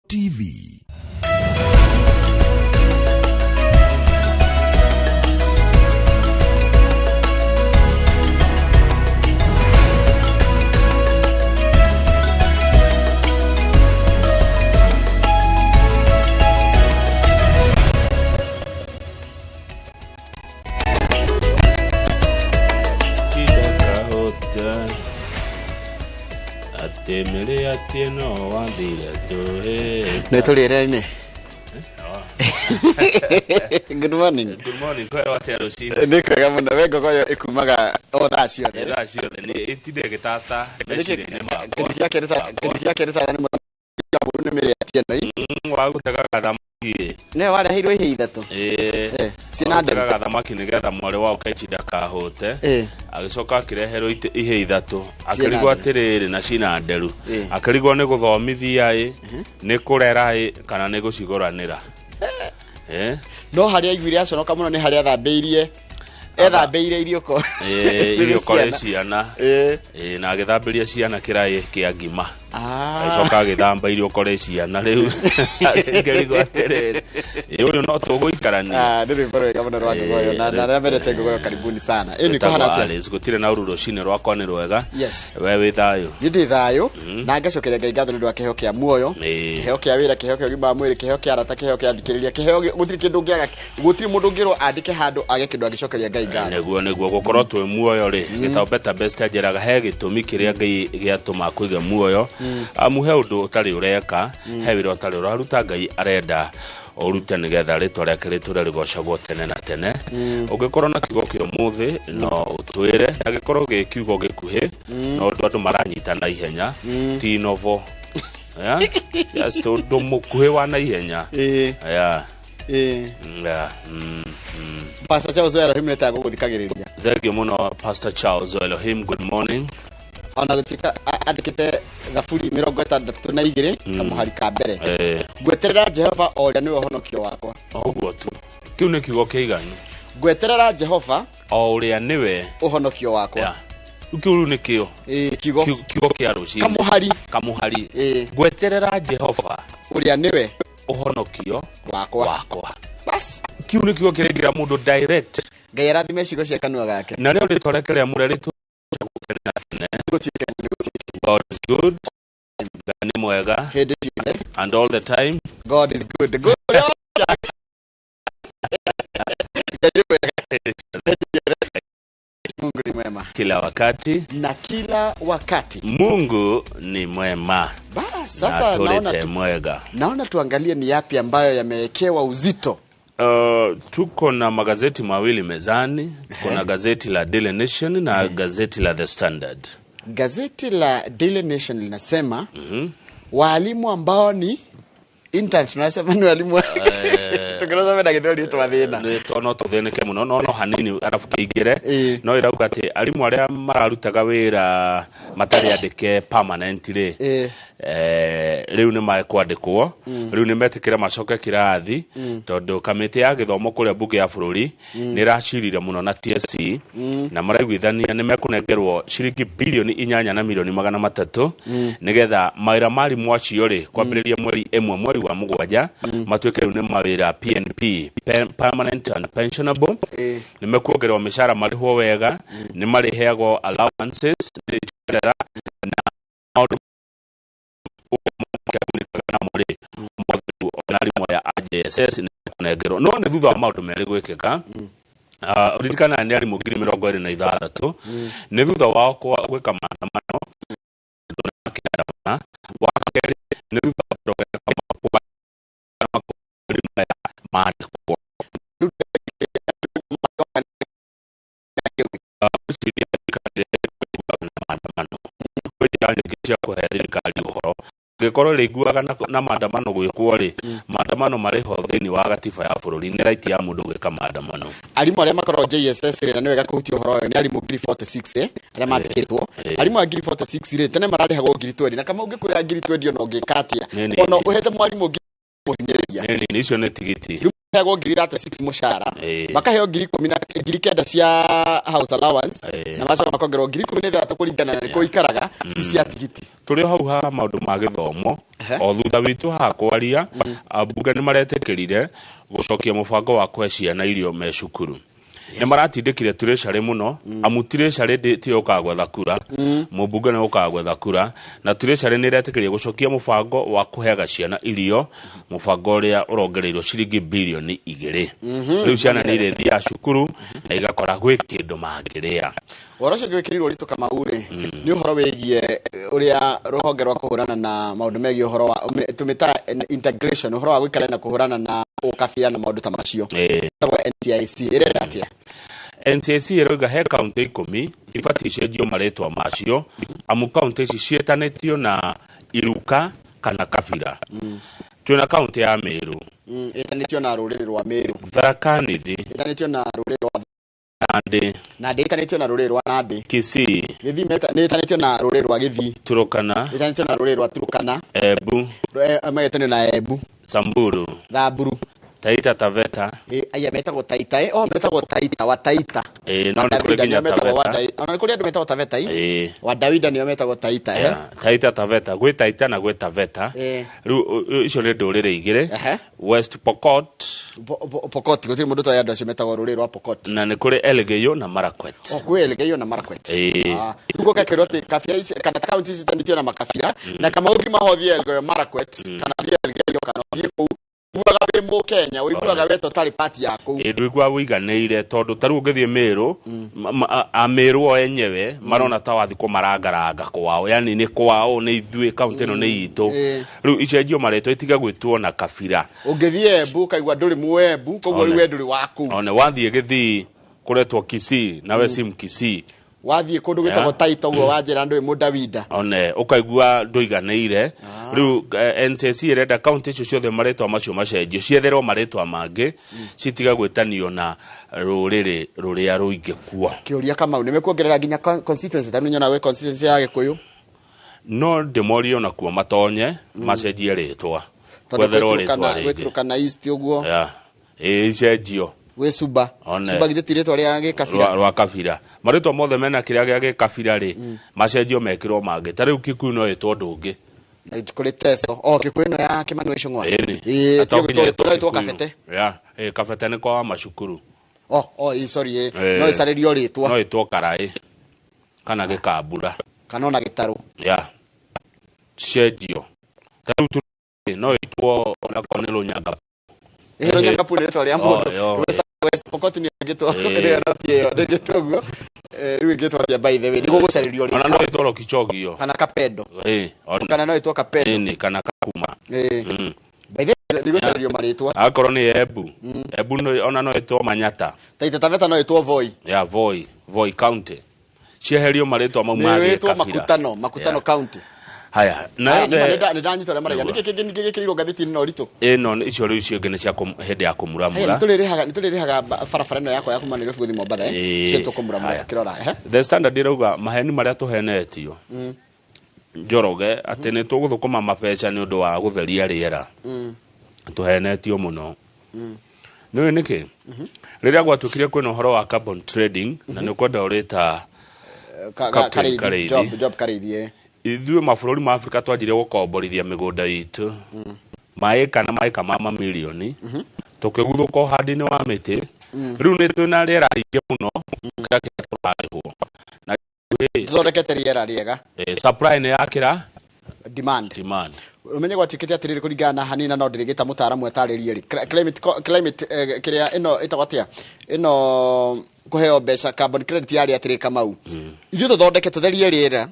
TV. Temele atieno wandile tohe. Netolirene. Good morning. Good morning. Kwa watu arusi. Niko kama na wego kwa ikumaga odacio. Odacio ni itide getata. Ndikia kereta ni mwana mere atieno yi. Wa gutaka thamaki. Ne wale hiro ihithato. Sina ndaga thamaki nigetha mware wa ukaichida kahote. Agicoka akireherwo ihe ithatu. Akirigwa atiriri na cina nderu. Akirigwa ni guthomithia ni kurera kana ni gucigoranira. No haria igwire aconoka muno ni haria thambeirie ethambeire irioko irioko ciana na agithambiria ciana kirai kia ngima acoka agithamba irioko ciana riu ngerigo atiriri uyu no tuguikarania ndiri mbere kama na rwanda goyo na mbere tego karibuni sana niko hana tia gutire na ururo cine rwakwa ni rwega we wi thayo ndi thayo na ngacokeria ngai ngatho ni ndwa keheo kia muoyo keheo kia wira keheo kia gima mwiri keheo kia arata keheo kia thikiriria keheo gutiri kindu ngiaga gutiri mundu ngiro andike handu age kindu agicokeria ngai ngatho neguo gukorwo twi muoyo ri gitau better best ajeraga he gitumi kiria ngai giatuma kuiga muoyo amuhe undu utari ureka he wira utari uraruta ngai arenda urute nigetha ritwa riake riture rigocagwo tene na tene ungikorwo na kiugo kio muthi no utwire agikorwo gikiugo gikuhi no andu maranyita na ihenya ti novo just to mukuhi wa na ihenya Pastor Charles Elohim neta guthikagiriria. Thank you muno Pastor Charles Elohim. Good morning. Ona gutika andikite thafuri 62 kamuhari ka mbere. Gweterera Jehova oria niwe honokio wakwa. Oguo tu. Kiu ni kiugo kiiganu. Gweterera Jehova oria niwe uhonokio wakwa. Kiu ni kio. Kiugo kia ruci. Kamuhari. Gweterera Jehova oria niwe uhonokio wakwa. Bas kiu ni kiugo kiregira mundu direct ngai arathime cigo cia kanua gake na rio ritorekerea mureretu God is good ni mwega and all the time God is good Mungu ni mwema kila wakati na kila wakati Mungu ni mwema. Sasa naona tuangalie ni yapi ambayo yamewekewa uzito. Tuko na magazeti mawili mezani. Kuna gazeti la Daily Nation na gazeti la The Standard. Gazeti la Daily Nation linasema walimu ambao ni interns, tunasema ni walimu tukiroza mena githori twathina no tutheneke muno no hanini arafu kigire no irauga ati alimu aria mararutaga wira matari andike permanently riu ni makwandikwo riu ni metikira macoke kirathi tondu kamiti ya githomo kuria bunge ya bururi ni racirire muno na TSC na maraiguithania ni mekunengerwo ciringi bilioni 8 na milioni 300 nigetha mawira mari mwacio ri kwambiriria mweri 1 mweri wa mugwanja matuike riu ni mawira PNP permanent and pensionable ni mekuongerwa mishara mariho wega ni mariheagwo allowances na ya AJSS ni kunengerwo no ni thutha wa maundu meri gwikika uririkana ni ari mugiri 26 ni thutha wao gwika maandamano wakeri ni thutha gikoro riguaga na maandamano gwikwo ri maandamano mariho thini wa gatiba ya bururi ni right ya mundu gwika maandamano alimu aria makorwo JSS ri na niwega kuhutia horo yo ni alimu ngiri 46 aria mandikitwo alimu ngiri 46 ri tene mararihagwo ngiri 20 na kama ungikwira ngiri 20 no ngikatia ono uhete mwalimu ngiri muhinyiriria ni icio ni tigiti hego ngiri 36 mushara makaheo ngiri 10 cia house allowance na macoka makongerwo ngiri 13 kuringana na riko ikaraga ci cia tigiti turi hau ha maundu ma githomo o thutha witu ha kwaria ambunge ni maretekirire gucokia mubango wa kwe ciana irio me cukuru ni maratindikire treasury muno amu treasury ti ukagwetha kura mubunge ni ukagwetha kura na treasury ni retekirie gucokia mubango wa kuheaga ciana irio mubango uria urongereirwo ciringi bilioni 2 riu ciana ni irethi cukuru na igakora gwi kindu mangiria waracio gwikirirwo ritu kama ure ni uhoro wegie uria ruhonge rwa kuhurana na maundu megie uhoro wa tumita integration uhoro wa gwikara na kuhurana na ukabira na maundu ta macio NTIC irenda atia NTIC iroiga he county 10 ibati cenjio maretwa macio amu county ici cietanitio na Iruka kana Kabira twina county ya Meru itanitio na ruriri rwa Meru Tharaka Nithi itanitio na ruriri rwa Nandi itanitio na ruriri rwa Nandi Kisii Githii itanitio na ruriri rwa Githii Turukana itanitio na ruriri rwa Turukana Embu itanitio na Embu Samburu Thamburu Taita Taveta aya metagwo Taita metagwo Taita wa Taita no ni kuri ginya Taveta ona kuri andu metagwo Taveta wa Dawida ni metagwo Taita Taita Taveta gwi Taita na gwi Taveta riu icio ni ndurire igire West Pokot gutiri mundu to yanda cio metagwo ruriri rwa Pokot na ni kuri Elgeyo na Marakwet kwi Elgeyo na Marakwet ugo ka kiroti kabira ici kana county ici tanditio na makabira na kama uthi mahothie Elgeyo Marakwet kana Elgeyo kana ku ugaga bimbo Kenya uiguaga weto tari party yako ndwigwa wiganeire tondu taru ngithie Meru Meru o enyewe marona ta wathi kumarangaranga kwao yani ni kwao ni ithui county no ni itu riu icenjio maretwo itiga gwitwo na Kabira ungithie Embu kaigwa nduri muembu koguo riu nduri waku one wathie Githii kuretwo Kisii nawe sim Kisii wathie kundu gwitagwo Taita ugo wanjira nduri mu Dawida one ukaigua nduiganeire riu NCC irenda county icio ciothe maretwa macio macenjio cietherwo maretwa mangi citiga gwitanio na ruriri ruria ruingi kuo kiuria kama ni mekuongerera ginya constituency tanu nyona we constituency ya Gikuyu no demorio na kuo matonye macenjie ritwa kwetherwo ritwa Turukana East uguo icenjio we Suba githitire to ria Gikabira rwa Kabira maritwa mothe mena kiria gia Gikabira ri macenjio mekirwo mangi tari Kikuyu no itwo ndungi kuri Teso Kikuyu no ya Kimani Wicung'wa to Kabete Kabete ni kwa macukuru sorry no isaririo ritwa no itwo Karai kana Gikambura kana na Gitaru cenjio tari no itwo na Konelo Nyanga Nyanga pune to ria mundu West Pokot ni gitwa kire ratie ndegetoguo riu gitwa ya by the way nigo gucaririo ri ona no itoro Kichogio kana Kapedo kana no itwa Kapedo ni kana Kakuma by the way nigo gucaririo maritwa akoro ni Embu no ona no itwa Manyata Taita Taveta no itwa Voi Voi county cieherio maritwa mau magi Makutano county haya na ndanyitore marega nikikiriro gathiti no rito no icio riu ciongene cia hende ya kumuramura nitulirihaga barabara no yakwa ya kumanira futhi Mombatha cio tukumuramura kirora The Standard irauga maheni maria tuhenetio Njoroge ati ni tuguthukuma mabeca ni undu wa gutheria riera tuhenetio muno no niki riria gwatukirie kwina uhoro wa carbon trading na ni kwenda urita job Kareithi ithuĩ mabũrũri ma Afrika twanjire gukomborithia migunda itu maika na maika ma mamilioni tukiguthũka uhandi-inĩ wa mĩtĩ riu nĩ twĩna rĩera rĩingĩ mũno kĩrĩa tũrarĩhwo na thondekete rĩera rĩega supply nĩ yakĩra demand umenye gwatikite atiriri kuringana na hanina no ndirigita mutaaramu atarĩrie climate kiria ino itagwatia ino kuheo mbeca carbon credit yari atirika mau ithuĩ tuthondeke tutherie rĩera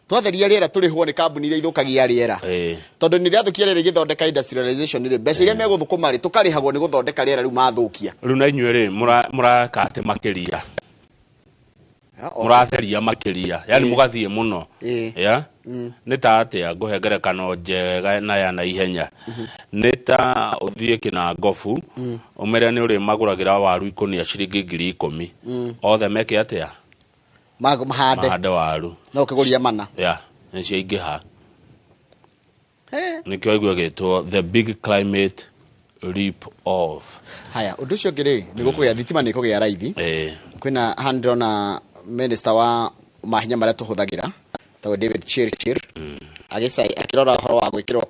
twatheria rĩera turihwo ni kambuni iria ithukagia rĩera tondu ni riathukia rĩera igithondeka industrialization rĩ mbeca iria megũthũkũma rĩ tukarĩhagwo ni guthondeka rĩera riu mathukia riu na inyuĩ rĩ mũrakate makĩria muratheria makiria yani mugathie muno ya nita atia nguhengerekano njega na ya na ihenya nita uthie kina ngofu umere ni uri maguragira waru ikonia ciringi 10,000 othe meke atia mahande waru no kiguria mana ya nicio ingiha nikio igwe gitwo the big climate rip off. Haya, undu cio ngiri ni gukugia thitima ni kugia raithi. Kwina handrona minister wa mahinya maria tuhuthagira tawo David Chirchir. Agisai akirora horo wa gwikirwo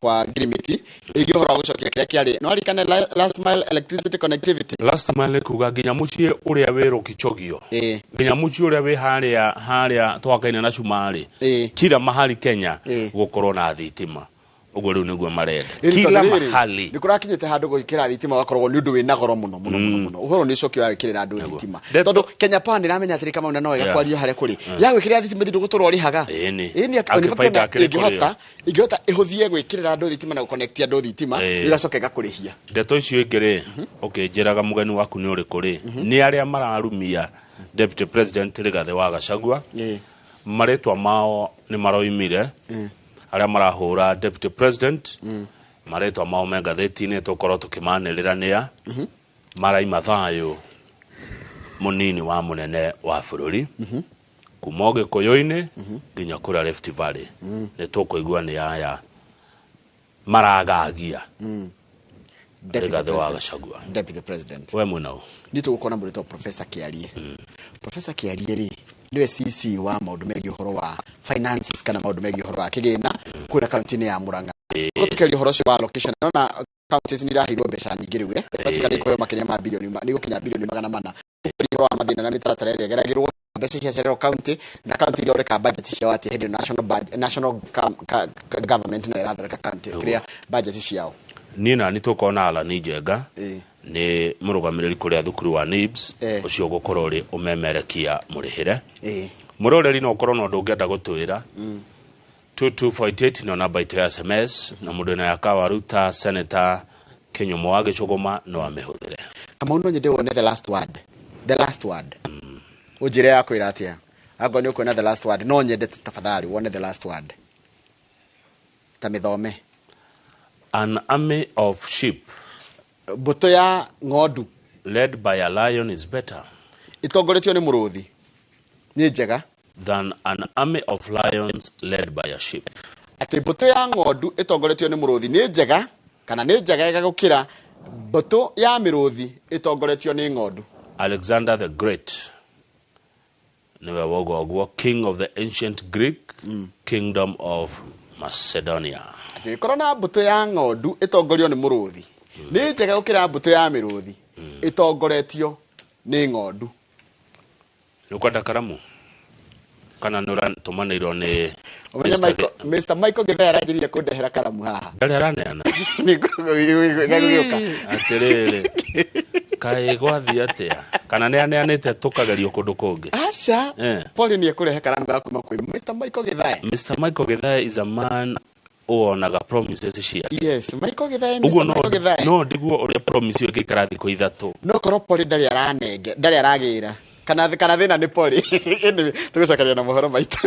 kwa grimiti igi horo gucokia kiria kiari no arikane last mile electricity connectivity. Last mile kuga nginya mucie uria wero kichogio. Nginya mucie uria we haria twakaine na Cumari. Kila mahali Kenya gukorwo na thitima. Ugo riu niguo marenda kila mahali ni kurakinyete handu gwikira thitima wakorwo ni undu wina goro muno uhoro ni cokio wikirira andu thitima tondu Kenya Power ndiramenya atiri kama no igakwario hare kuri ya gwikira thitima ndu guturwo rihaga ni akifanya igihota ihuthie gwikirira andu thitima na guconnect andu thitima igacoka igakurihia ndeto icio ingire njiraga mugeni waku ni uri kuri ni aria mararumia Deputy President Rigathi wa Gachagua maretwa mao ni maroimire aria marahura Deputy President maretwa mao me gatheti-ini tukorwo tukimanirira nia maraima thayo munini wa munene wa bururi kuma Gikuyu-ini nginya kuria Rift Valley ni tukuigua ni aya maragagia Rigathi wa Gachagua Deputy President we munao ni tugukona murito Professor Kiarie. Professor Kiarie ri niwe CC wa maundu megi horo wa finances kana maundu megi horo wa kigina kura county ya Murang'a gutikeli horo cio wa location na counties ni rahirwo mbeca nyingi riwe batikali koyo makiria ma bilioni ni gukinya bilioni 400 horo wa mathina na mitaratara iria geragirwo mbeca cia Central County na county yore ka budget cia ati hindi national government no irathara county clear budget ciao ni na nitukona ala ni Njenga ni murugamiriri kuria thukuru wa NIBS ucio gukorwo ri umemerekia murihire muroreri no korwo no ndungenda gutwira 2248 no namba itu ya SMS na mundu na yakawa ruta Senator Kinyumo wa Gicuguma no amehuthire kama uno nyende wone the last word ujire yako iratia ago ni uko na the last word no nyende tafadhali wone the last word tamithome an army of sheep buto ya ng'ondu led by a lion is better itongoretio ni muruthi ni njega than an army of lions led by a sheep. Ati buto ya ng'ondu itongoretio ni muruthi ni njega kana ni njega igagukira buto ya miruthi itongoretio ni ng'ondu. Alexander the Great niwe wogogwo king of the ancient Greek kingdom of Macedonia. Ati korona buto ya ng'ondu itongoretio ni muruthi ni njega gukira buto ya miruthi itongoretio ni ng'ondu. Nukwenda karamu kana nura tumanirwo ni Mr. Michael Githaya arajirire kundehera karamu haha ndari araneana ni gugioka atiriri kai gwathi atia kana ne aneanite tukagerio kundu kungi acha Paul ni ekurehe karamu gakuma kwi Mr. Michael Githaya. Mr. Michael Githaya is a man onaga promises cia yes Michael Githaya Mr. Michael Githaya no ndiguo uria promise yo gikara thiko ithatu no korwo Paul ndari aranenge ndari aragira kana thina ni Paul ene tugucokeria na mohoro maitu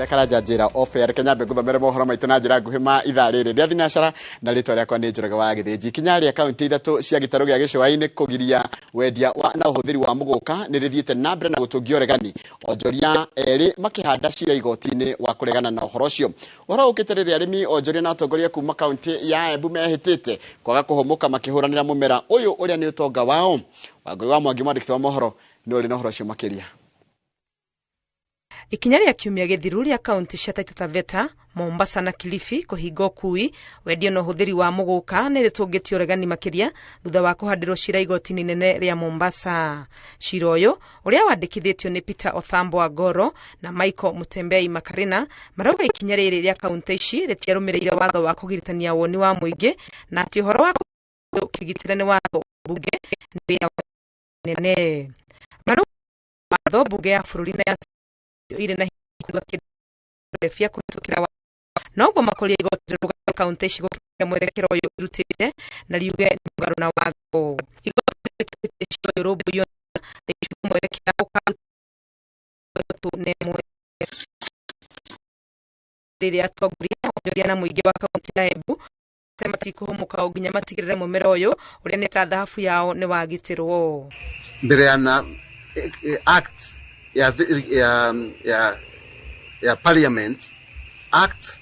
karaja njira offer Kenya Mbe guthomere mohoro maitu na njira nguhi ma ithaa riri ndia thinacara na ritwa riakwa ni Njoroge wa Githĩnji kinyari akaunti ithatu cia gitaro gia Gĩcũa-inĩ kugiria wendia na uhuthiri wa muguka ni rithiete na mbere na gutungio regani onjoria eri makihanda cira igoti-inĩ wa kuregana na uhoro ucio uhoro ukitereri arimi onjoria na atongoria kuma kaunti ya Embu mehitite kwaga kuhomuka makihuranira mumera uyu uria ni utonga wao Wangui wa Mwangi mwandĩki wa mohoro ni uri na uhoro ucio makiria. Ikinya ria kiumia githiru ria kaunti cia Taita Taveta, Mombasa na Kilifi kuhinga ukui wendio na uhuthiri wa muguka ni ritungitio regani makiria thutha wa kuhandirwo cira igoti-inĩ inene ria Mombasa. Cira uyu uria wandikithitio ni Peter Othambo Agoro na Michael Mutembei Makarina marauga ikinya riri ria kaunti ici ritiarumireire watho wa kugiritania woni wa muingi na ati uhoro wa kugitirani watho bunge ni nene marauga watho bunge ya bururi na ya ire na kuga kirefia kutukira wa nogo makoli igoti ruga kaunti ici gukinya mwerekero uyu irutite na riuge ngaro na watho igoti icio robo yo mwerekero rĩrĩa atongoria onjoria na mũingĩ wa kaunti ya Embu matikuhumuka o nginya matigĩrĩre mũmera ũyũ ũrĩa nĩ ta thahabu yao nĩ wagitĩrwo. Mbere ya act ya parliament act,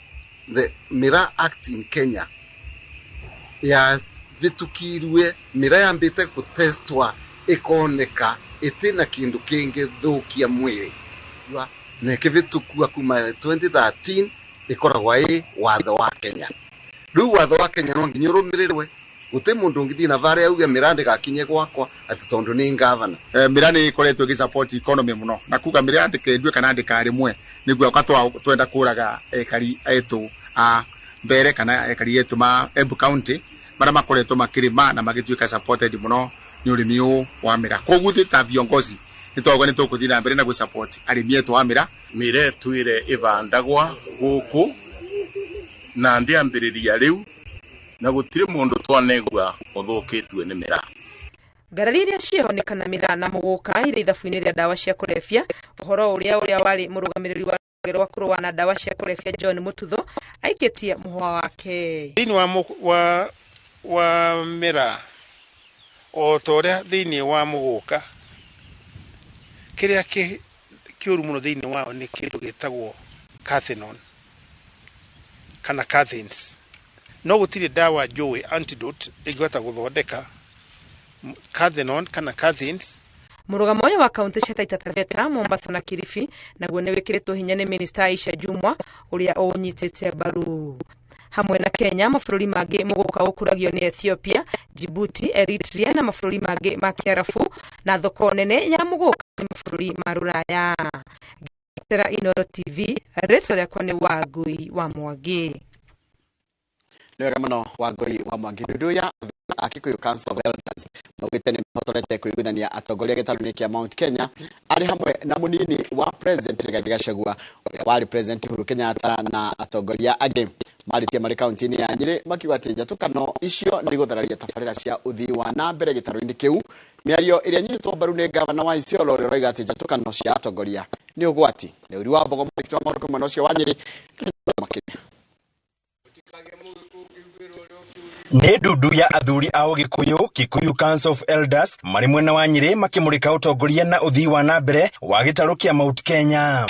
the Miraa Act in Kenya ya vitukirwe Miraa yambite kutestwa ikoneka itina kindu kingi thukia mwiri na kivitukua kuma 2013 ikoragwa watho wa Kenya. Riu watho wa Kenya no nginya urumirirwe, guti mundu ngithi na vare auge Miraa ndigakinye gwakwa ati tondu ni governor. Miraa ni ikoretwo gi support economy muno na kuga Miraa ndikendwe kana ndikarimwe niguo twenda kuraga ekari etu a mbere kana ekari etu ma Embu County mara makoretwo makirima na magituika supported muno ni urimi wa Miraa. Koguo ta viongozi nitogwa nitukuthina mbere na gu support arimi etu wa Miraa. Miraa tuire ivandagwa guku na ndiambiriria riu na gutire mundu twanegwa uthukitwe ni Miraa. Ngarari iria cionekana Miraa na Muguka irĩ ithabu-inĩ rĩa ndawa cia kũrebia. Ũhoro ũrĩa warĩ mũrũgamĩrĩri wa rũhonge rwa kũrũa na ndawa cia kũrebia John Mututho aikĩtie mũhwa wake. Thĩinĩ wa Miraa o ta ũrĩa thĩinĩ wa Muguka kĩrĩa kĩũru mũno thĩinĩ wao nĩ kĩndũ gĩtagwo cathinone kana cathins. No gũtirĩ ndawa njũĩ antidote ĩngĩhota gũthondeka cathinone kana cathins. Mũrũgamo ũyũ wa kaunti cia Taita Taveta, Mombasa na Kilifi naguo nĩ wĩkĩrĩtwo hinya nĩ Minister Aisha Jumwa ũrĩa ũnyitĩte mbaru. Hamwe na Kenya, mabũrũri mangĩ Muguka ũkũragio nĩ Ethiopia, Djibouti, Eritrea na mabũrũri mangĩ ma Kiarabu, na thoko nene ya Muguka nĩ mabũrũri ma Rũraya. Gitera Inooro TV, rĩtwa rĩakwa nĩ Wangui wa Mwangi. Nĩwega mũno Wangui wa Mwangi. Nduya Akikuyu Council of Elders maugĩte nĩ mahotorete kũiguithania atongoria gĩtarũ-inĩ kĩa Mount Kenya arĩ hamwe na mũnini wa President Rigathi Gachagua ũrĩa warĩ President Uhuru Kenyatta na atongoria angĩ marĩtie marĩ kaunti-inĩ ya Nyĩrĩ makiuga atĩ njatũkano icio nĩ gũthararia tabarĩra cia ũthii wa na mbere gĩtarũ-inĩ kĩu. Mĩario ĩrĩa nyitĩtwo mbaru nĩ gavana wa Isiolo ũrĩa ũroiga atĩ njatũkano cia atongoria nĩ ũgwati. Ũri wa Mbogo mũrikĩtwo wa maũndũ mwena ũcio wa Nyĩrĩ makĩria. Nĩ ndundu ya athuri a Ũgĩkũyũ Kikuyu Council of Elders marĩ mwena wa Nyĩrĩ makĩmũrĩka ũtongoria na ũthii wa na mbere wa gĩtarũ kĩa Mount Kenya.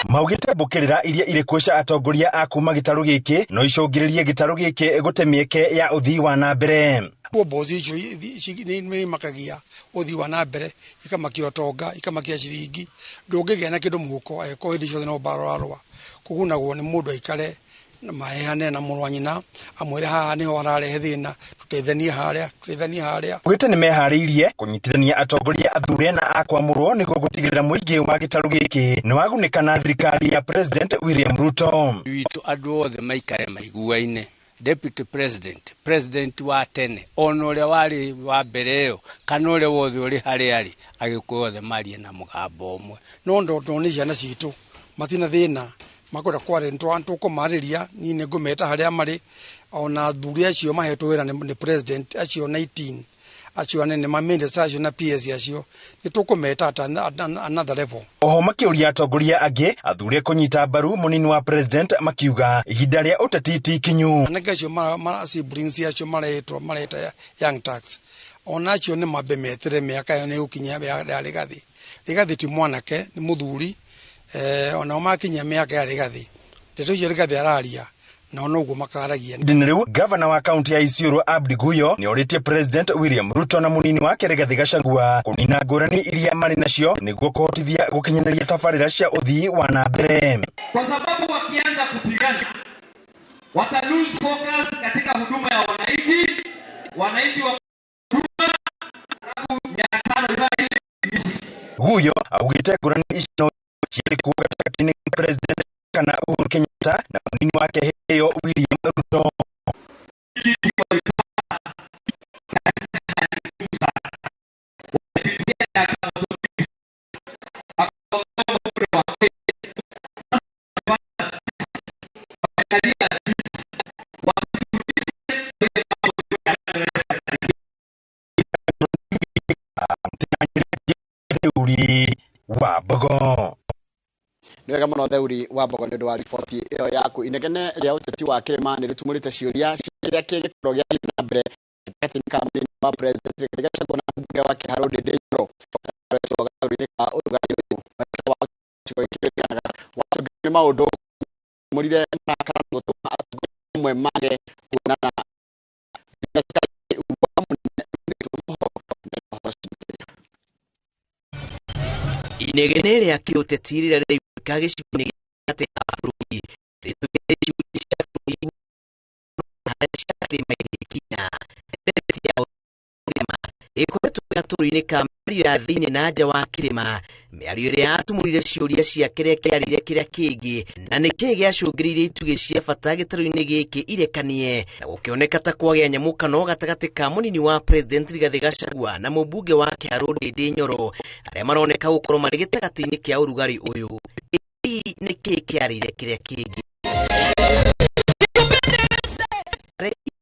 Maugĩte mbũkĩrĩra iria irĩ kuo cia atongoria a kuma gĩtarũ gĩkĩ no icũngĩrĩrie gĩtarũ gĩkĩ gũte mĩeke ya ũthii wa na mbere. Bobozi icio nĩ makagia ũthii wa na mbere ikamakia ũtonga ikamakia ciringi ndũngĩgĩa na kĩndũ mũhuko eko hĩndĩ ciothe no bararwa kugunagwo nĩ mũndũ aikare mahehane na mũrũ wa nyina amwĩre haha nĩho ararehe thĩna tuteithanie harĩa. Ugĩte nĩ meharĩirie kũnyitithania atongoria athure na akwamũrwo nĩguo gũtigĩrĩra mũingĩ wa gĩtarũ gĩkĩ nĩ wagunĩka na thirikari ya President William Ruto. Witũ andũ othe maikare maiguaine. Deputy President wa tene ona ũrĩa warĩ wa mbere ĩyo kana ũrĩa wothe ũrĩ harĩa arĩ agĩkũyũ othe marie na mũgambo ũmwe. No ndoto nĩ ciana citũ matina thĩna makwenda kware tũkũmarĩria niĩ nĩ ngũmeta harĩa marĩ ona athuri acio mahetwo wĩra nĩ President acio 19 acio anene ma ministers acio na PS acio nĩ tũkũmeta at another level. Oho makĩũria atongoria angĩ athure kũnyita mbaru mũnini wa President makiuga ihinda rĩa ũteti ti kinyu. Anake acio siblings acio mareta young tax ona acio nĩ mambe metere mĩaka yo nĩ gũkinya ya Rigathi ti mwanake nĩ mũthuri ona makinya mĩaka ya Rigathi ndeto icio Rigathi araria na ona uguo makaragia. Rĩu gavana wa kaunti ya Isiolo Abdi Guyo nĩ orĩtie President William Ruto na mũnini wake Rigathi Gachagua kũnina ngũrani iria marĩ nacio nĩguo kũhotithia gũkinyanĩria tabarĩra cia ũthii wa na mbere. Kwa sababu wakianza kupigana wata lose focus katika huduma ya wananchi wa huduma Guyo augĩte ngũrani icio ciarĩ kuo gatagatĩ-inĩ ka President kana Uhuru Kenyatta na mũnini wake heyo William Ruto. ni wega muno Theuri wa Mbogo ni ndwa riboti iyo yaku inegene ria uteti wa Kirima ni ritumurite ciuria ciria kigitoro gia na mbere kati kamini wa president Gachagua na mbunge wake Harold Ndejero ka urugari wa chikoikirana watu ni maundu murire na kana gutuma mwe mage kunana inegene ria kiuteti rira rika gicigo-ini gatagatĩ ka bũrũri rĩtũmĩte icunjĩ cia bũrũri harĩa ciarĩ Kenya ya Kirima ĩkoretwo gatũrũ-inĩ ka mĩario ya thĩinĩ na nja wa Kirima, mĩario ĩrĩa yatũmũrire ciũria cia kĩrĩa kĩarĩire kĩrĩa kĩngĩ na nĩkĩĩ gĩacũngĩrĩirie itugĩ cia bata gĩtarũ-inĩ gĩkĩ irekanie na gũkĩoneka ta kwagĩa nyamũkano gatagatĩ ka mũnini wa president Rigathĩ Gachagua na mũmbunge wake Harold Ndejero arĩa maroneka gũkorwo marĩ gĩtagatĩ-inĩ kĩa ũrugarĩ ũyũ. Nĩkĩĩ kĩarĩire kĩrĩa kĩngĩ?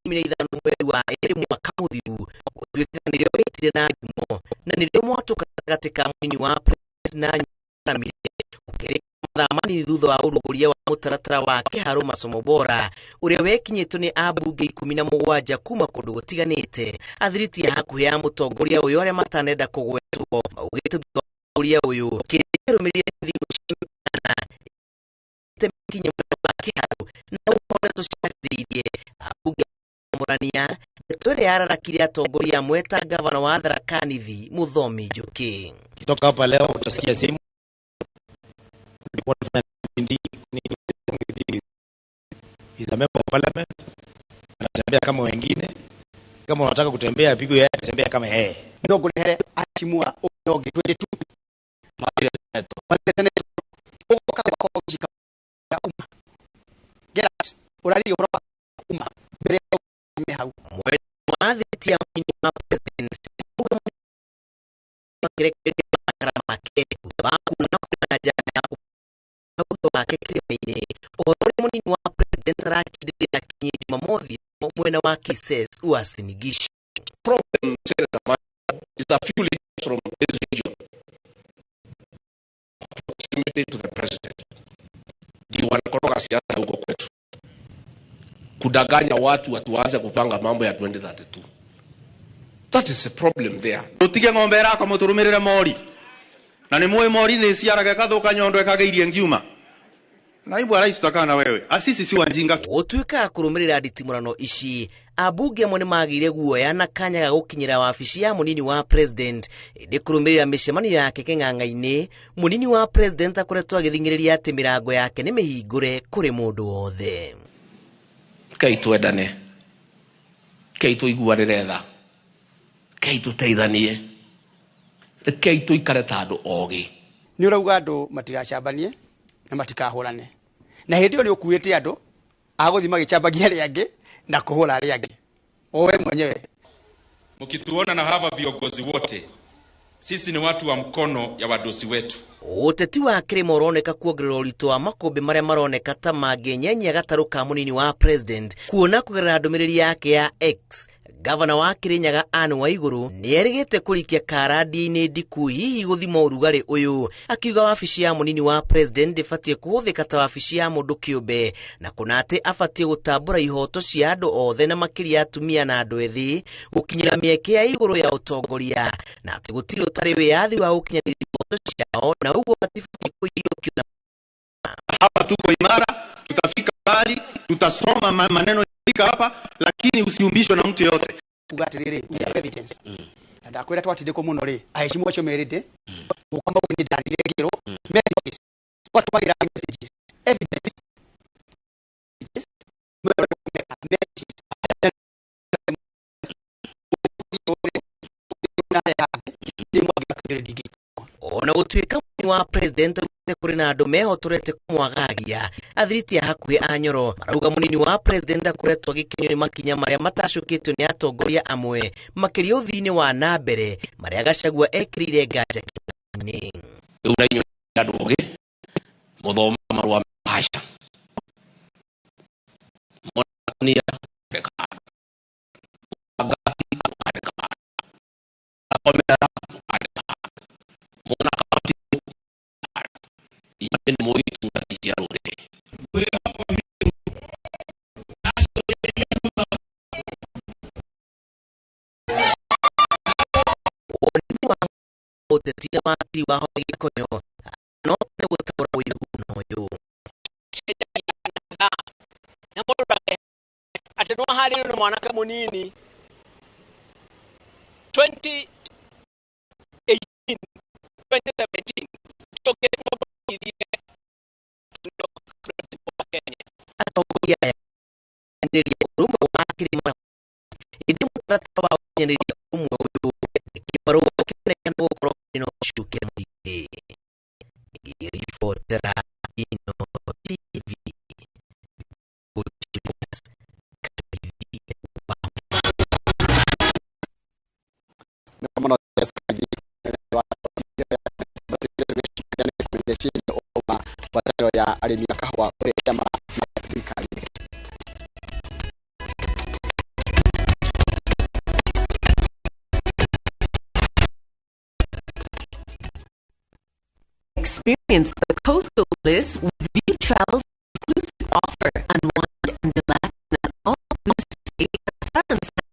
Ithano mweri wa ĩrĩ mwaka mũthiru gũtuĩka nĩrĩo gĩtire na ngumo na nĩrĩo mwatũka gatagatĩ ka mũnini wa president na ũkĩrĩka mathaa manini thutha wa ũrugũria wa mũtaratara wa Kĩharo Masomo Bora ũrĩa wekinyĩtwo nĩ ambunge 17 kuma kũndũ gũtiganĩte. Athiriti ya hakuhĩ ya mũtongoria ũyũ arĩa matanenda kũgwetwo maugĩte thutha wa ũrĩa ũyũ kĩrũmĩrĩire thimũ ciana kinya wa Kĩharo na ũkoretwo ciarĩirie ambunge Morania ndeto ile ararakire atongoria mweta gavana wa Tharaka Nithi Muthomi Njuki. Kutoka hapa leo utasikia simu ulikuwa unafanya ndi is a member of parliament, anatembea kama wengine, kama unataka kutembea pigo yeye atembea kama yeye. Ndogo lehere achimua odoge 22 mapira neto oka kwa kujika ya umma get urali oroba umma bere mweri wa thiti ya mũnini wa president makirekereria makara make wakuna kuna jana ya kuto wake Kirima-inĩ ũhoro mũnini wa president arakindĩrĩra kinyi Jumamothi mwena wa Kisses Uasin Gishu. Problem is a few leaders from this region proximity to the president ndio wanakoroga siasa huko kwetu kudanganya watu watuanze kupanga mambo ya 2032. That is a problem there. Utige ng'ombe yako muturumirire mori. Na ni muwe mori ni ciaraga kathuka nyondo ekageirie ngiuma. Naibu rais tutakana wewe. Asisi si wanjinga. Utuika kurumirira nditimurano ici. Abunge amwe nĩmagĩire guoya na kanya ga gũkinyĩra wabici ya mũnini wa president ĩndĩ kũrũmĩrĩra mĩcemanio yake kĩng'ang'a-inĩ mũnini wa president akoretwo agĩthing'ĩrĩria atĩ mĩrango yake nĩ mĩhingũre kũrĩ mũndũ wothe. Kei twendane, kei tuiguanĩre tha, kei tũteithanie, kei tũikare ta andũ ogĩ. Nĩ ũrauga andũ matiracambanie na matikahũrane na hĩndĩ ĩyo nĩ ũkuĩte andũ agũthi magĩcambagia arĩa angĩ na kuhula arĩa angĩ owe mwenyewe. Mkituona na hawa viongozi wote, sisi ni watu wa mkono ya wadosi wetu. Ũteti wa Kirima ũroneka kuongerera ũritũ wa makũmbĩ marĩa maroneka ta mangĩnyenya gatarũ ka mũnini wa president kuona kũgerera ndũmĩrĩri yake ya X. Gavana wa Kirinyaga Anne Waiguru nĩerĩgĩte kũrikia karandi-inĩ ndiku hihi gũthima ũrugarĩ ũyũ, akiuga wabici ya mũnini wa president ndĩbatiĩ kũhũthĩka ta wabici ya mũndũ kĩũmbe na kuna atĩ abatiĩ gũtambũra ihoto cia andũ othe na makĩria atumia na andũ ethĩ gũkinyĩra mĩeke ya igũrũ ya ũtongoria na atĩ gũtirĩ ũtarĩ wĩyathi wa gũkinyanĩria ihoto ciao na ũguo matibatiĩ kũiyũkio. Hapa tuko imara, tutafika mbali, tutasoma maneno hapa, lakini usiumbishwe na mtu yote. Kugatirire evidence. Ndakwira twatindiko muno ri aheshimu acio merite ukamba kwenye ndarire giro messages watu magira messages evidence ona gũtuĩka mũnini wa president kũrĩ na andũ mehotorete kũmwagagia athiriti ya hakuhĩ a Nyoro marauga mũnini wa president akoretwo agĩkinyĩrio nĩ makinya marĩa matacũkĩtio nĩ atongoria amwe makĩria ũthii-inĩ wa na mbere marĩa Gachagua ekĩrĩire nganja kĩnĩ ũrainyo andũ ogĩ mũthoma marũa mahaica mwania ni moitu Ũrĩmi wa ũteti makiri wa hogi konyo no nĩ gũtũra wĩiguno ũyũ na mũndũ atĩ no harĩ no mwanake mũnini 2017 atongoria nĩria ũrũmwe wa kĩrĩma ĩndĩ mũtaratara wa gũkinyanĩria ũrũmwe ũyũ kĩbarũa kĩonekana gũkorwo kĩrĩ na ũcuke mũingĩ ngĩribotera Ino TV ya arĩmi a kahũa ũrĩa kĩama kĩa thirikari. Experience the coastal bliss with View Travel's exclusive offer. Unwind and relax at all stay at Sunset.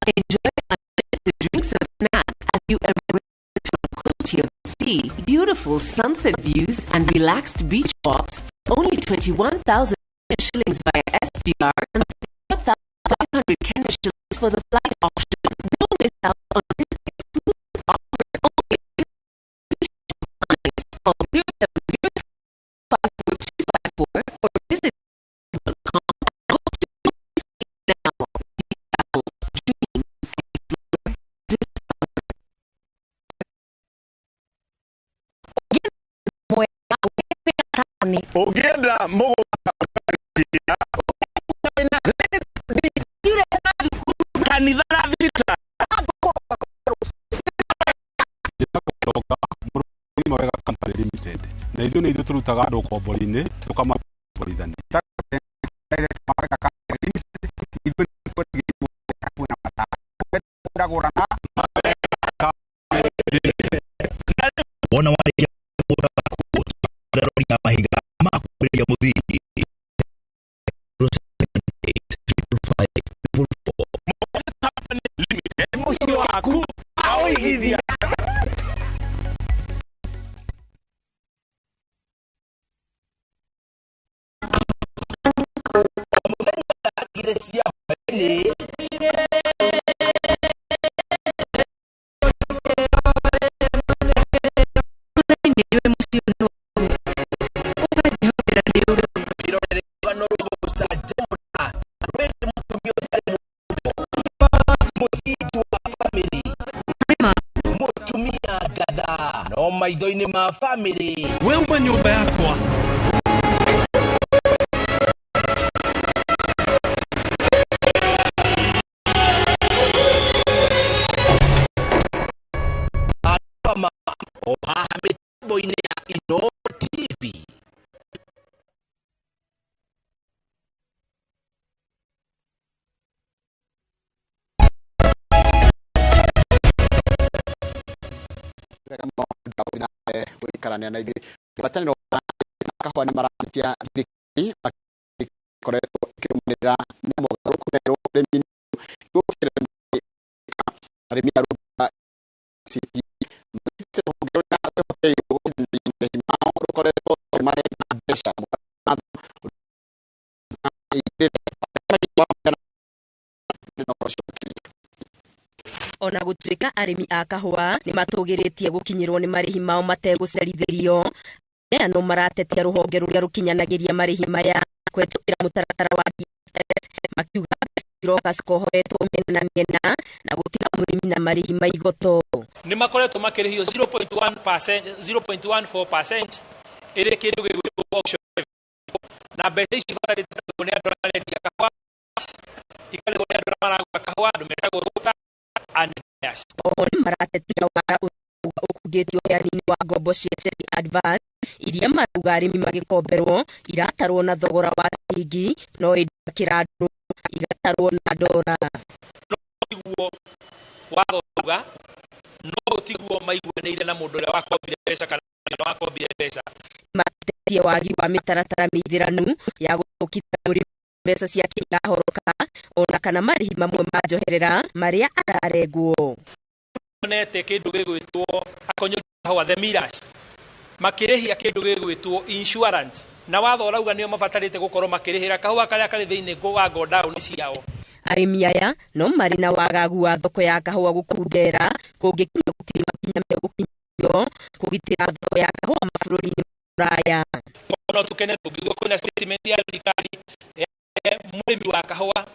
Enjoy unlimited drinks and snacks as you embrace the tranquility of the sea, beautiful sunset views, and relaxed beach walks for only 21,000 shillings via SGR and 4,500 Kenya shillings for the flight option. Don't miss out on this exclusive offer. Only call 070-54254 or visit .com. Now, dream, explore, discover. Ogenda kanitha na vita wega company limited na ithuĩ nĩ ithuĩ tũrutaga andũ kombori-inĩ tũkamakomborithania wona warĩkia kũrĩa mahiga makũrĩria mũthingi mũciĩ waku aũigithia cia hwaĩ-inĩ no maitho-inĩ ma family we uma nyũmba yakwa haha mĩtambo-inĩ ya Ino TV gũikarania na ithuĩ ngwatanĩro ya kahũa nĩ maratia thirikari ikoretwo ĩkĩrũmanĩrĩra na mogarũrũku merũ ũrĩmi-inĩ arĩmi a Runga rũkoretwo marenda mbeca ona gũtuĩka arĩmi a kahũa nĩ matũgĩrĩtie gũkinyĩrwo nĩ marĩhi mao mategũcerithĩrio, no maratetia rũhonge rũrĩa rũkinyanagĩria marĩhi maya kũhetũkĩra mũtaratara wa DSS, makiuga ciroka cikohoretwo mĩena na mĩena na gũtiga mũrĩmi na marĩhi ma igoto. Nĩ makoretwo makĩrĩhio 0.14% ĩrĩ kĩndũ gĩgwĩtwo auction na mbeca ici bararĩtwo nĩ andũ arendia kahũa, ikarĩhwo nĩ andũ maragũra kahũa, andũ metagwo roaster and buyers. Oho nĩ maratetia wara ũkungĩtio ũheani-inĩ wa ngombo cia Cheki Advance iria marauga arĩmi magĩkomberwo iratarwo na thogora wa ciringi no ĩndakĩra andũ igatarwo na ndora. No tiguo wathoga, no tiguo maiguanĩire na mũndũ ũrĩa wakombire mbeca kana wakombire mbeca. Matetie wagi wa mĩtaratara mĩithĩranu ya gũkithia mũrĩmi mbeca ciake irahoroka ona kana marihi mamwe majoherera maria araregwo. Nete kindu gigwitwo akonyo hawa the mirage makirehia kindu gigwitwo insurance na watho rauga nio mabatarite gukorwo makirehira kahua karia kari thiini wa go down ciao. Arimi aya no mari na wagagu wa thoko ya kahua gukundera kungikinya gutiri makinya megukinyio kugitira thoko ya kahua mabũrũri-inĩ Raya. No tukene tugigo kuna statement ya thirikari murimi wa kahua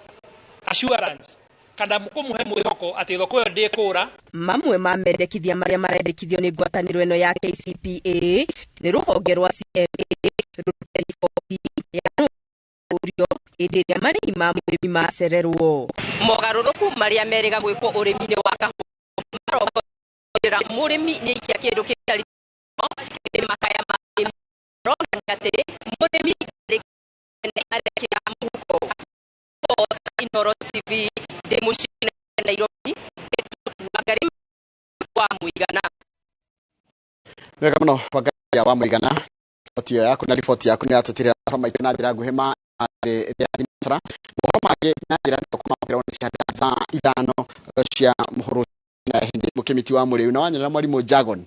assurance kada mukumuhe mwihoko ati thoko yo ndikura. Mamwe ma mendekithia maria marendekithio ni ngwataniro eno ya KCPA ni ruhonge rwa CMA ruteri ya urio idiria marihi ma murimi macererwo. Mogaruruku maria meriga gwikwo urimi-ini wa kahua marongorera murimi ni ikia kindu kiari makaya ma ronangate murimi arekera muhuko. Inoro TV demushine Nairobi magari wa Muigana. Wega muno wagaria wa Muigana. Ripoti yaku na ripoti yaku ni atutire roma ituna njira guhema ria thintara mohoro mangĩ na njĩra tũkũmapĩra cia thaa ithano cia mũhoro na hindi mũkĩmiti wa mũrĩu na wanyona mwarimũ Jagon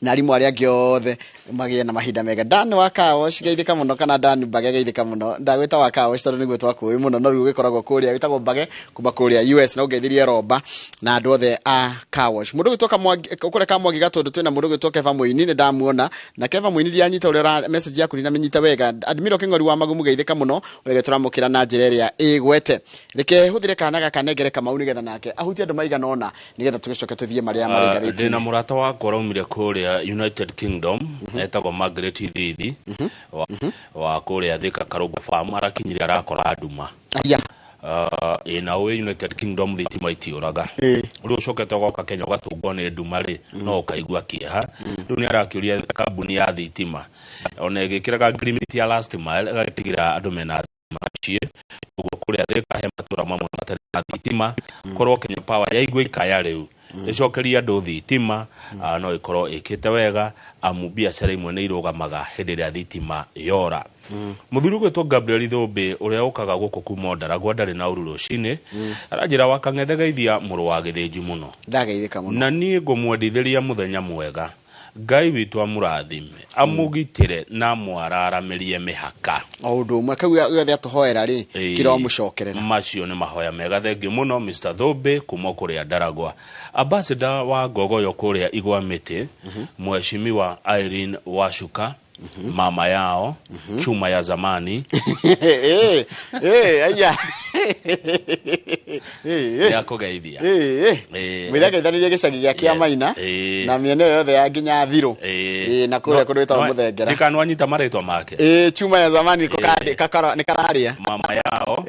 na arimũ arĩa angĩ othe magĩe na mahinda mega. Dan wa Kaosh geithĩka mũno kana Dan Bage geithĩka mũno. Ndagwĩta wa Kaosh tondũ nĩguo twakũĩ mũno no rĩu gĩkoragwo kũrĩa wĩtagwo Bage kuma kũrĩa US na ũgeithirie Roba na andũ othe a Kaosh. Mũndũ gwĩtwo ũkũre Kamwangi Gatũndũ twĩna mũndũ gwĩtwo Keva Mũini nĩ ndamuona na Keva Mũini nĩ anyita ũrĩa message yaku na menyita wega. Admiro Kĩng'ori wa Magumu geithĩka mũno ũrĩa tũramũkĩra na njĩra ĩrĩa ĩgwete. Reke hũthĩre kana gaka nengere Kamau nĩgetha nake ahutie andũ maigana ona nĩgetha tũgĩcoke tũthiĩ marĩa marĩgarĩtie. Ndĩna mũrata wakwa raumire kũrĩa United Kingdom etagwo Margaret Thithi wa kũrĩa Thika Karũga farm arakinyire arakora nduma. Na United Kingdom thitima itiũraga rĩu ũcokete goka Kenya ũgatũngwo nĩ nduma rĩ no ũkaigua kĩeha. Rĩu nĩ arakĩũria kambuni ya thitima ona ĩgĩkĩraga agreement ya last mile ĩgatigira andũ mena thitima cie ũguo kũrĩa Thika he matũra mamwe matarĩ na thitima korwo Kenya Power yaigua ikaya rĩu ĩcokeria andũ thitima no ikorwo ĩkĩte wega amu biacara imwe nĩ irũgamaga hĩndĩ ĩrĩa thitima yora. Mũthuri gwĩtwo Gabriel Thũmbĩ ũrĩa ũkaga gũkũ kuma Ndaragwa ndarĩ na ũru rũcinĩ aranjĩra wakang'ethe geithia mũrũ wa gĩthĩnji mũno. Ndageithĩka mũno na niĩ ngũmwendithĩria mũthenya mwega. Ngai witũ amũrathime amũgitĩre na mwararamĩrie mĩhaka. O ũndũ ũmwe kau gĩothe atũhoera rĩ kĩromũcokerera. Macio nĩ mahoya mega thengiũ mũno Mr. Thũmbĩ kuma kũrĩa Ndaragwa. Ambassador wa Ngogoyo kũrĩa Igwa Mĩtĩ Mheshimiwa Irene Wacuka mama yao chuma ya zamani aya yako gaithia mwira geithanirie gĩcagi gĩa Kĩamaina na mĩena yothe ya nginya Thirũ na kũrĩa kũndũ gwĩtagwo Mũthengera ndikanu anyita marĩtwa make chuma ya zamani nĩ kararĩa mama yao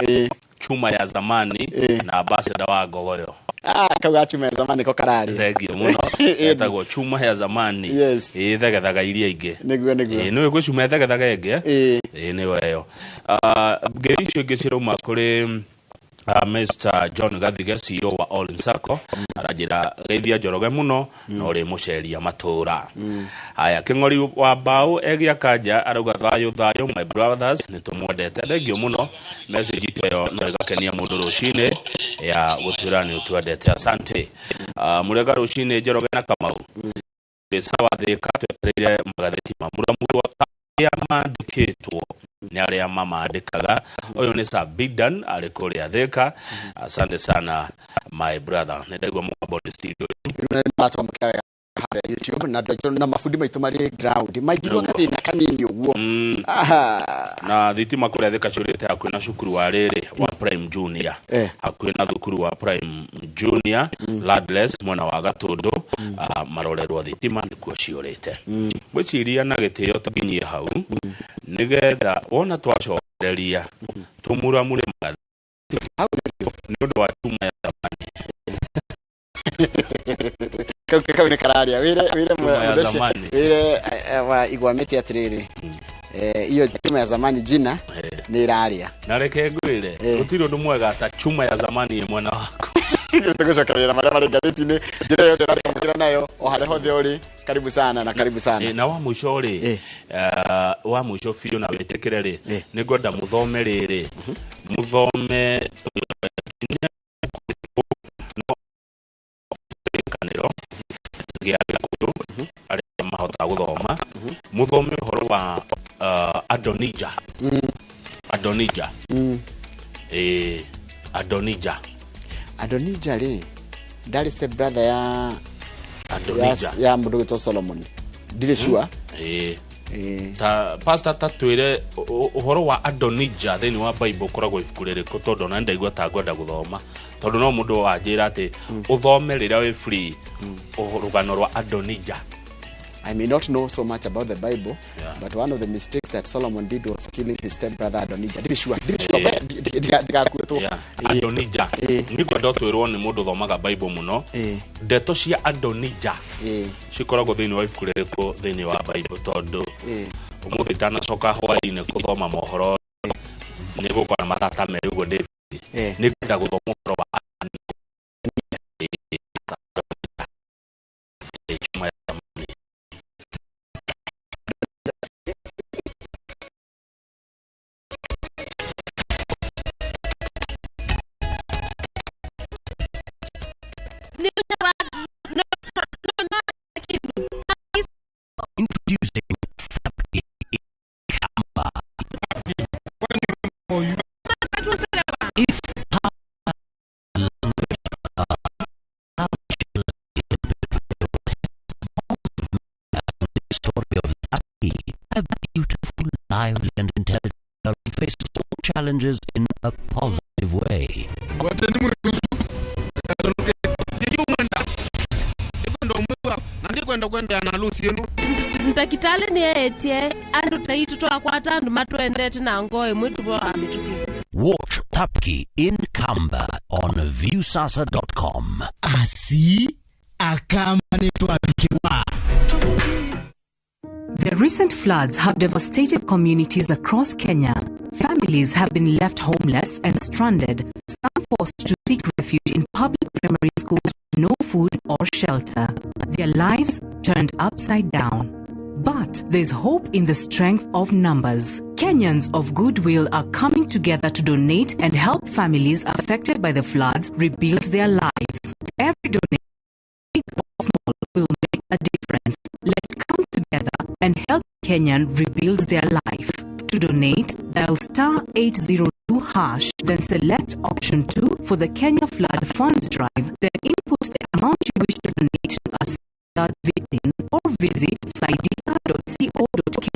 chuma ya zamani na ambassador wa Ngogoyo. Kauga chuma ya zamani ko karari. Thengio muno. Etagwo chuma ya zamani. Thegethaga iria ingĩ. Nĩguo. Nĩwe gwĩ chuma thegethaga ingĩ. Nĩwe yo. Ngeri icio ingĩ cirauma kũrĩ Mr. John Gathiga CEO wa All in Circle arajira geithia Njoroge muno na uri muceria matura. Haya Kĩng'ori wa Mbao egia kanja arauga thayo my brothers nitumwendete thengio muno message ito no igakenia mũndũ rũcinĩ ya gũtwĩra nĩ ũtwendete asante. Mũrega rũcinĩ Njoroge na Kamau sawa Thika twetereire magatheti mamũramũ ya mandĩkĩtwo ni aria mama andikaga oyo ni Sabidan ari kũrĩa Thika. Asante sana my brother nĩndaigua mũgambo ni studio YouTube na mafundi maitũ marĩ ground maigirwo kathina kanini ũguo na thitima kũrĩa Thika ciũrĩte hakuhĩ na cukuru wa rĩrĩ wa Prime Junior hakuhĩ na thukuru wa Prime Junior Ladless mwena wa Gatũndũ marorerwo thitima nĩkuo ciũrĩte. Gwĩciria na gĩtĩo tũkinyie hau nĩgetha wona twacokereria tũmuramure magatheti nĩ ũndũ wa chuma ya zamani. Kau nĩ kararia wĩre wa Igwa Mĩtĩ atĩrĩrĩ iyo chuma ya zamani jina nĩ ĩrarĩa na reke ngwĩre gũtirĩ ũndũ mwega ta chuma ya zamani ĩ mwena waku. Tũgũcokereria marĩa marĩ ngathĩti-inĩ njĩra yothe ũramũkĩra nayo o harĩa hothe ũrĩ Karibu sana na karibu sana. Na wa mwisho ri wa mwisho biũ na wĩtĩkĩre ri nĩ ngwenda mũthome rĩrĩ mũthome kanĩro gĩa gĩkũyũ arĩa mahota gũthoma mũthome ũhoro wa Adonija. Adonija. Adonija. Adonija ri ndari step brother ya Adonija ya mũndũ wĩtwo Solomon. Ndire sure. Ta pastor tatwire uhoro wa Adonija thĩinĩ wa Bible koragwo ibuku rĩrĩkũ tondũ na ndaigua ta ngwenda gũthoma tondũ no mũndũ wanjĩra atĩ ũthome rĩrĩa wĩ free rũgano rwa Adonija. I may not know so much about the Bible, but one of the mistakes that Solomon did was killing his stepbrother Adonijah. Did you sure? Adonijah. Nĩkwenda twĩrwo nĩ mũndũ thomaga Bible mũno. Ndeto cia Adonijah cikoragwo thĩinĩ wa ibuku rĩrĩkũ thĩinĩ wa Bible tondũ ũmũthĩ itanacoka hwaĩ-inĩ gũthoma mohoro nĩ gũkorwo na matata merĩ ũguo David. Nĩkwenda gũthoma ũhoro wa lively and intelligent, faces all challenges in a positive way. Ntakitale ni etie andu taitu twakwata andu matwendete na ngoe mwitu wa mituki. Watch Tapki in Kamba on viewsasa.com. Asi akamane twabikiwa. The recent floods have devastated communities across Kenya. Families have been left homeless and stranded, some forced to seek refuge in public primary schools with no food or shelter. Their lives turned upside down. But there's hope in the strength of numbers. Kenyans of goodwill are coming together to donate and help families affected by the floods rebuild their lives. Every donation, big or small, will make a difference. Let's come together and help Kenyan rebuild their life. To donate, dial *802#, then select option 2 for the Kenya Flood Funds Drive. Then input the amount you wish to donate to assist flood victims or visit sidika.co.ke.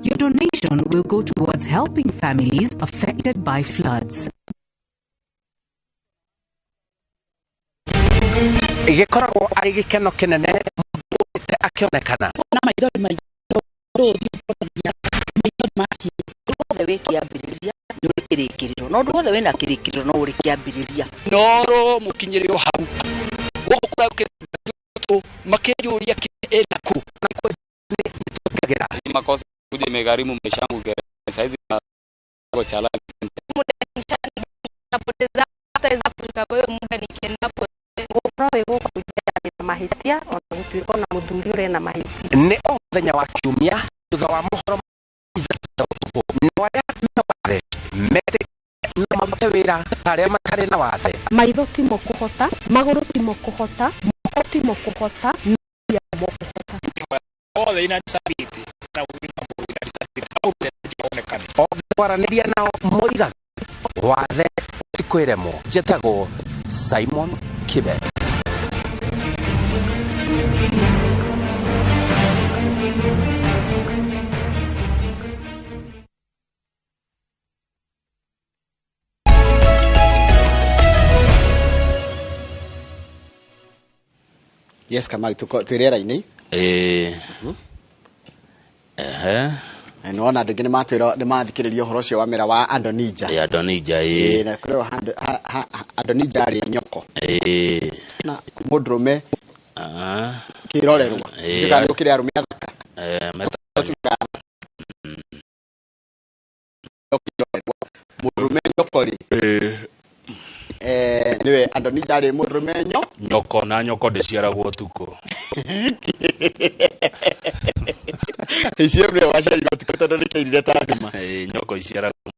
Your donation will go towards helping families affected by floods. Gikoragwo ari gikeno kinene mundu akionekana na maithori maithori masi ndothe wikiambiriria ni kirikiriro no ndothe wena kirikiriro no uri kiambiriria noro mukinyirio hau gukura kitu makijuria kiela ku na kwegera makosa kuje megharimu maisha yangu saizi na kwa challenge muda napoteza hata za kutoka wewe muda nikienda uprawe goko kujia mahitia ona gutwiko na muthuri ure na mahitia ni othenya wa kiumia thutha wa mohoro wale mete na mabate wira taria matare na wathe maitho timo kuhota maguru timo kuhota moti mo kuhota ya mo kuhota othe ina sabiti na wina mo ina sabiti au onekane othe waraniria nao moiga wathe tikwiremo njetago Simon Kibe. Yes, kama twirera-ini no na andũ nĩ matwĩra nĩ mathikĩrĩria ũhoro ũcio wa mĩra wa Adonija. Adonija na kũrĩ Adonija arĩ nyoko na mũndũrũme kĩrorerwo gĩkani ũkĩrĩ arũme athaka mũndũrũme nyokori niwe Andoni Ndari Murumenyo nyoko na nyoko ndiciaragwo tuko icio nĩ waciarirwo tuko tondũ nĩ kĩirire ta nduma nyoko iciaragwo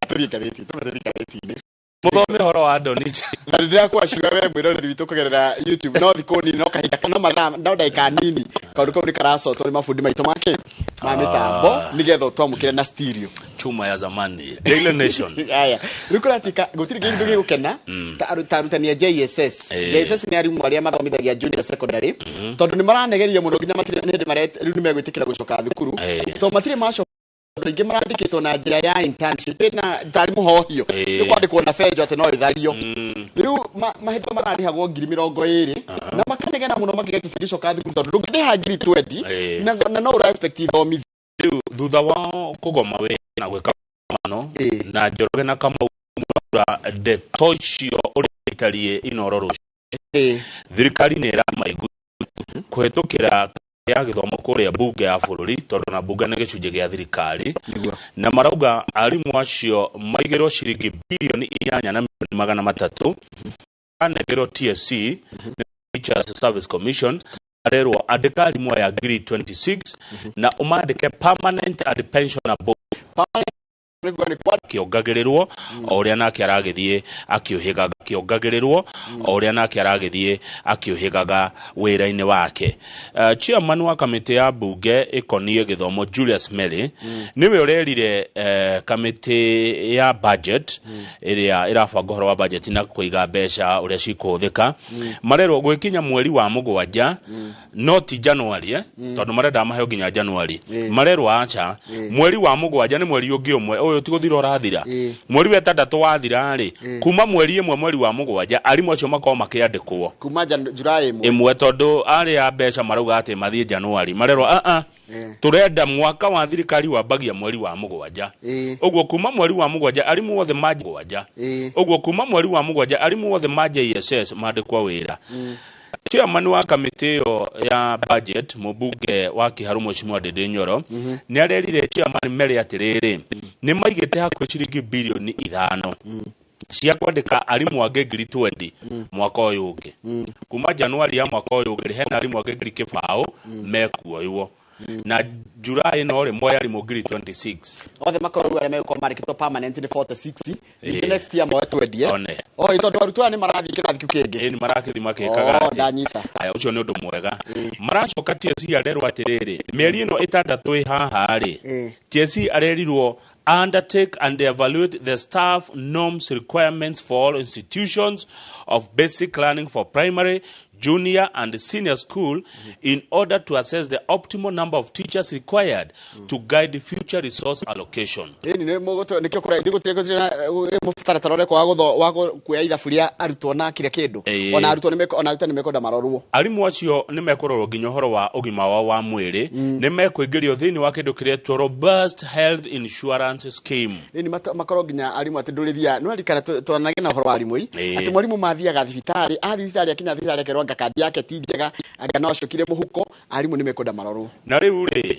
tũthirikarĩti-inĩ muthome horo wa Andoni na ndĩrakwaciuga we mwĩroreri witũ kũgerera YouTube no thikũ nini no kahinda kana mathaa no ndagĩka nini kaũndũ kau nĩ karacotwo nĩ mabundi maitũ make ma mĩtambo nĩgetha twamũkĩre na stereo chuma ya zamani Daily Nation aya rĩu kũratika gũtirĩ kĩndũ gĩgũkena ta arutani a JSS nĩ arimũ arĩa mathomithagia junior secondary tondũ nĩ maranegeria mũno nginya matirĩ nĩ hĩndĩ rĩu nĩ megwĩtĩkĩra gũcoka thukuru tondũ matirĩ macoka rĩngĩ marandĩkĩtwo na njĩra ya internship na tarĩ mũhohio nĩ kwandĩkwo na benjo atĩ no ithario rĩu mahĩndĩ mararĩhagwo 20,000 na makanegena mũno magĩgetwo tũgĩcoka thukuru tondũ ndũngĩrĩha 20,000 na no ũrespect ithomithio rĩu thutha wao kũgoma wĩ na gwĩka mano na Njoroge na Kamau ndetocio ũrĩa itarie inoro rũciũ thirikari nĩ ĩramaigua kũhetũkĩra ya gĩthomo kũrĩa bunge ya bũrũri tondũ na bunge nĩ gĩcunjĩ gĩa thirikari na marauga arimũ acio maigĩrwo ciringi bilioni 8 na magana 300 anegerwo TSC Teachers Service Commission arerwo andĩka arimũ ya grade 26 na ũmandĩke permanent and pensionable kiongagĩrĩrwo o ũrĩa nake aragĩthiĩ akĩũhĩgaga kiongagĩrĩrwo o ũrĩa nake aragĩthiĩ akĩũhĩgaga wĩra-inĩ wake. Chairman wa kamĩtĩ ya bunge ĩkonie gĩthomo Julius Mary niwe ũrerire kamĩtĩ ya budget ĩrĩa ĩrabanga ũhoro wa budget na kũiga mbeca ũrĩa cikũhũthĩka marerwo gwĩkinya mweri wa mũgwanja no ti January tondũ marenda maheo nginya January marerwo acha mweri wa mũgwanja nĩ mweri ũngĩ ũmwe ũyũ ti gũthira ũrathira mweri wa 6 wathira rĩ kuma mweri ĩmwe mweri wa mũgwanja arimũ acio makorwo makĩandĩkwo kuma July ĩmwe tondũ arĩa mbeca marauga atĩ mathiĩ January marerwo turenda mwaka wa thirikari wambagia mweri wa mũgwanja ũguo kuma mweri wa mũgwanja arimũ othe ma mũgwanja ũguo kuma mweri wa mũgwanja arimũ othe ma JSS mandĩkwo wĩra. Chairman wa kamĩtĩ ĩyo ya budget mũbunge wa Kiharu Mheshimiwa Ndindi Nyoro nĩ arerire Chairman Mary atĩrĩrĩ nĩ maigĩte hakuhĩ ciringi bilioni 5 cia kwandĩka arimũ angĩ 20 mwaka ũyũ ũngĩ kuma January ya mwaka ũyũ ũngĩ hena arimũ angĩ 20 mekuoywo na July no rĩmwe arimũ 26 othe makorwo arĩa megũkorwo marĩkĩtwo permanent nĩ 46 next year mo 20 tondũ arutwo nĩ marathiĩ kĩrathi kĩngĩ nĩ marakĩthi makĩkaga ndanyita ũcio nĩ ũndũ mwega maracoka TSC arerwo atĩrĩrĩ mĩeri ĩno 6 ĩ haha rĩ TSC arerirwo undertake and evaluate the staff norms requirements for all institutions of basic learning for primary, junior and senior school in order to assess the optimal number of teachers required to guide future resource allocation. Nikio kora ndigũtirĩ mũtaratara ũrĩa wa kuoya ithaburia arutwo na kire kĩndũ ona arutwo nĩ mekwenda marorwo arimũ acio nĩ mekũrorwo nginya ũhoro wa ũgima wao wa mwĩrĩ nĩ mekũingĩrio thĩinĩ wa kĩndũ kĩretwo robust health insurance scheme nĩ makorwo nginya arimũ atĩ ndũrĩthia nĩ arikana twanage na ũhoro wa arimũ atĩ mwarimũ mathiaga thibitarĩ thibitarĩ akinya thibitarĩ akerwo anga kandi yake ti njega anga no acokire mũhuko arimũ nĩ mekwenda marorwo na rĩu rĩ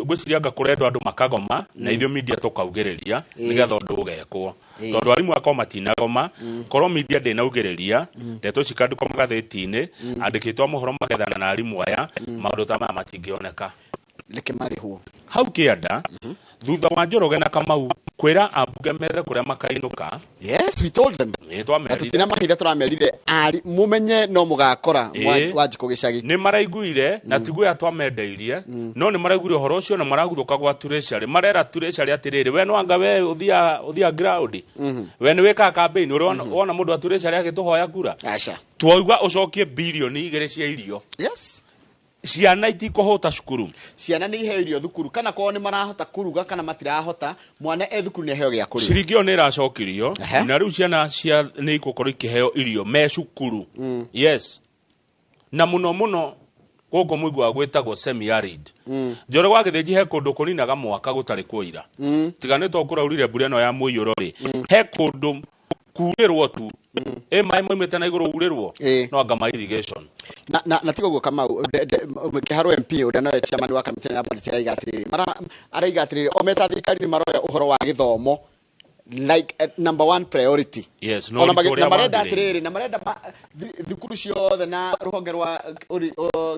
gwĩciria anga kũrendwo andũ makagoma na ithuĩ media tũkaugĩrĩria nĩgetha ũndũ ũgekwo tondũ arimũ akoo matinagoma korwo media ndĩnaugĩrĩria ndeto cikandĩkwo magathĩti-inĩ andĩkĩtwo mohoro magethana na arimũ aya maũndũ ta maya matingĩoneka reke marĩhwo hau kĩanda thutha wa Njoroge na Kamau kwĩra ambunge methe kũrĩa makainũka yes we told them tutina mahitha tũramerire ari mumenye no mũgakora wanjikũ gĩcagi nĩ maraiguire na tiguo atwamendeirie no nĩ maraiguire ũhoro ũcio na maraguthũka gwa Treasury marera Treasury atĩrĩrĩ we no anga we ũthia ground we nĩ wĩka campaign wona mũndũ wa Treasury agĩtũhoya kura aca twauga ũcokie bilioni 2 cia irio yes ciana itikũhota cukuru ciana nĩ iheo irio thukuru kana kwao nĩ marahota kuruga kana matirahota mwana thukuru nĩ iheo gĩa kũrĩa ciringi ĩyo nĩ ĩracokirio na rĩu ciana cia nĩ igũkorwo ikĩheo irio me cukuru yes na mũno gũkũ mũigua gwĩtagwo semi arid Njoroge wagĩthĩnji he kũndũ kũninaga mwaka gũtarĩ kũira tiganĩtwo kũraurire mbura ĩno ya mũiyũro rĩ he kũndũ kurĩrwo tu maĩ maumĩte na igũrũ urĩrwo no anga ma irrigation na tigo guo Kamau Kiharu MP ũrĩa no chairman wa kamĩtĩ ya budget araiga atĩrĩrĩ o meta thirikari nĩ maroya ũhoro wa gĩthomo like number one priority. Yes, no marenda atiriri na marenda thukuru ciothe na ruhonge rwa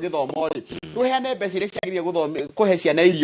githomo ri ruheane mbeca iria ciagiririe kuhe ciana irio